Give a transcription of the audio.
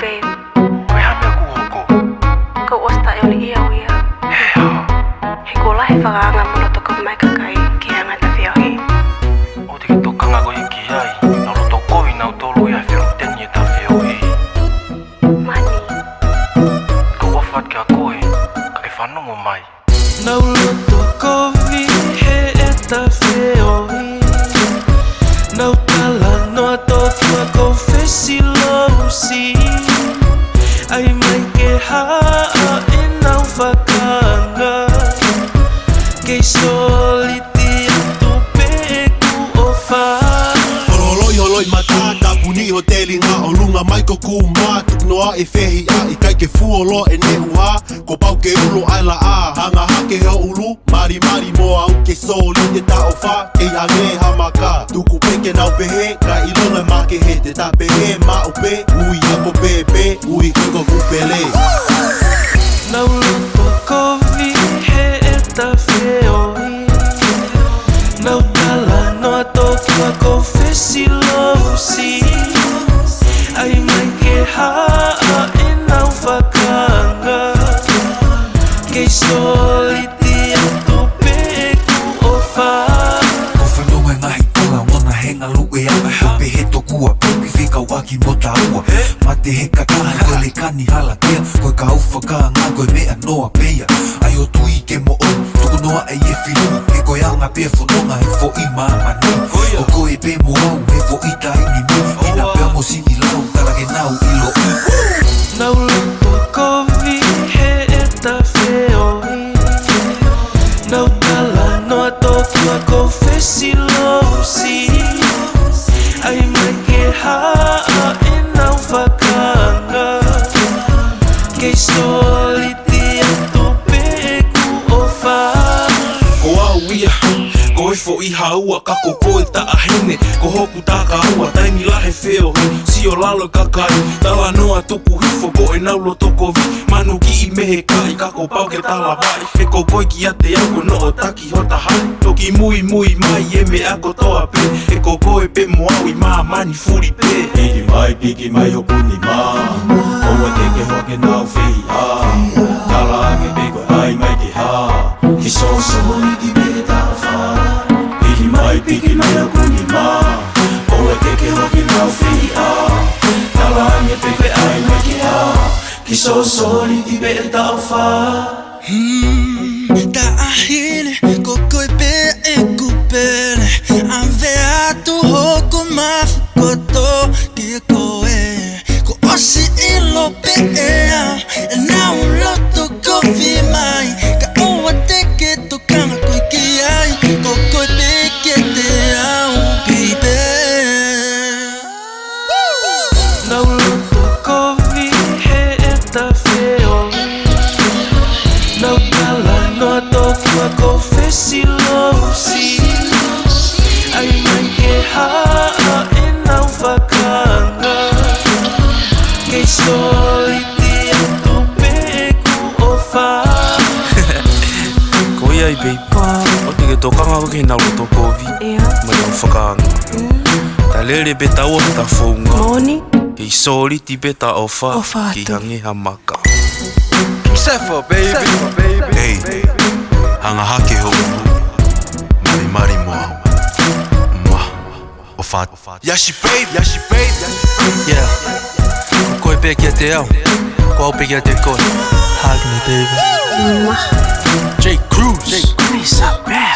babe. Koe hame aku hoko. Kau wasta yoli ia wia. Hea. He kola he whakaanga mono toko mai kakai ki hanga ta whiahi. O te ki tokanga koe ki ai. Nā roto koe nau tolu ia whio tenye ta whio i. Mani. Ko wafat ki a koe, ka e whanongo mai. Nau loto kovi he e ta whio i. Nau tala noa totua ko whesi lousi. Ai mai ke haa e nau whakanga. Kei soliti atu pe e ku o wha. Holoi matata puni hoteli ngā o lunga mai ko ku mā tuk noa e whehi a i kai ke fuolo e ne uha ko pau ke ulu aila a hanga hake ho ulu mari moa au ke soli te ta o wha kei hange hamaka tuku peke nau pehe ka ilonga ma ke he te ta pehe ma upe ui ako pepe ui kiko kupele Nau loto kovi he e ta whio i. Nau tala noa totua ko whesi lousi. Ai mai ke haa e nau whakanga. Kei soliti atu pe e ku o wha. Ko whanonga ngahi tala wana henga lue a Hope he tokua pipi whika waki mo ta ua Mate he kakaha koe le kani hala kia Koe ka uwhaka ngā koe mea noa pea Ai o tui ke mo o Tuku noa e e whiru E koe anga pia whanonga he fo i mamani O koe pe mo au he fo i taini mi Ina pia mo sini lau tala ke nau ilo i Nau loto kovi he e ta whio i. Nau tala noa totua ko whesi lousi. Ai mai ke haa e nau whakanga. Kei soliti atu pe e ku o wha. Ko au ia, ko e fo i haua kako koe ta ahene Ko hoku tā ka aua, taimi lahe whio Si o lalo kakai, tala noa tuku hifo Ko e naulo toko vi, manu ki i mehe kai Kako pau ke tala vai, e ko koe ki ate ako no o taki hota hai Toki mui mai e me ako toa pe E ko koe pe mo au i maa mani furi pe Piki mai hoku ni mā Oua te ke hoke nau whihi a Tala ake pe koe ai mai ke hā Ki so ni ki pe ta wha Piki mai hoku ni mā Oua te ke hoke nau whihi a Tala ake pe koe ai mai ke hā Ki so ni ki pe ta wha Ta ahine ko koe pe e kupere Ave atu hoku mafukoto ki koe Ko osi ilo pe e au E nau loto kofi mai Ka oa teke tokanga koe ki ai Ko koe pe ke te au baby Nau loto kovi he e ta whio i. Nau tala noa totua ko whesi lousi. Ai mai ke haa e nau whakanga. Kei soliti atu pe e ku o wha. Ko iai babe, o te ke tokanga hoki nau roto kovi Ia. Mai au whakaanga Ta lere pe tau o ta whaunga Moni. Kei soliti pe ta o wha O wha Ki atu. hange hamaka Sefa, baby. Hey, hanga hake ho mari mo au. Mwah, o fat. Yashi babe. Yeah, ko koe pe kia te au Ko au pe kia te koe Hug me baby Mwah. J. Cruz Lisa, bad.